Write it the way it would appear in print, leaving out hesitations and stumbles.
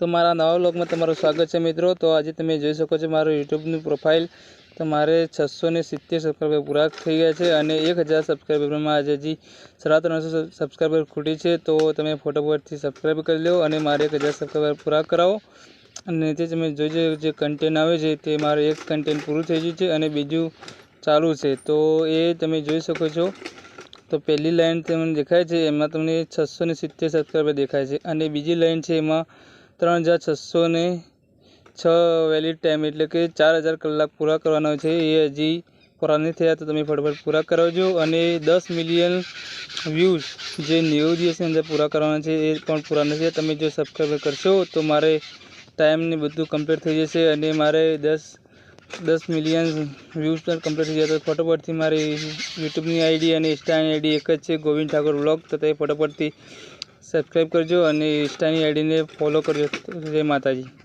તો મારા નવા વ્લોગમાં તમારું સ્વાગત છે મિત્રો। તો આજે તમે જોઈ શકો છો મારું યુટ્યુબનું પ્રોફાઇલ। તો મારે 670 સબસ્ક્રાઈબર પૂરા થઈ ગયા છે અને 1000 સબસ્ક્રાઈબરમાં આજે હજી 350 સબસ્ક્રાઈબર ખૂટી છે। તો તમે ફટાફટથી સબસ્ક્રાઈબ કરી લો અને મારે 1000 સબસ્ક્રાઈબર પૂરા કરાવો। અને તે તમે જોજો જે કન્ટેન્ટ આવે છે તે મારે એક કન્ટેન્ટ પૂરું થઈ ગયું છે અને બીજું ચાલુ છે। તો એ તમે જોઈ શકો છો। તો પહેલી લાઈન તમને દેખાય છે એમાં તમને 670 સબસ્ક્રાઈબર દેખાય છે અને બીજી લાઈન છે એમાં 3606 વેલિડ ટાઈમ એટલે કે 4000 કલાક પૂરા કરવાના છે। એ હજી પૂરા નથી થયા, તો તમે ફટાફટ પૂરા કરાવજો। અને 10 મિલિયન વ્યૂઝ જે 90 દિવસની અંદર પૂરા કરવાના છે એ પણ પૂરા નથી થયા। તમે જો સબસ્ક્રાઈબર કરશો તો મારે ટાઈમને બધું કમ્પ્લીટ થઈ જશે અને મારે 10 મિલિયન વ્યૂઝ પણ કમ્પ્લીટ થઈ જાય। તો ફટાફટથી મારી યુટ્યુબની આઈડી અને ઇન્સ્ટાની આઈડી એક જ છે, ગોવિંદ ઠાકોર વ્લોગ। તો તે ફટાફટથી સબસ્ક્રાઈબ કરજો અને ઇન્સ્ટાની આઈડીને ફોલો કરજો। જય માતાજી।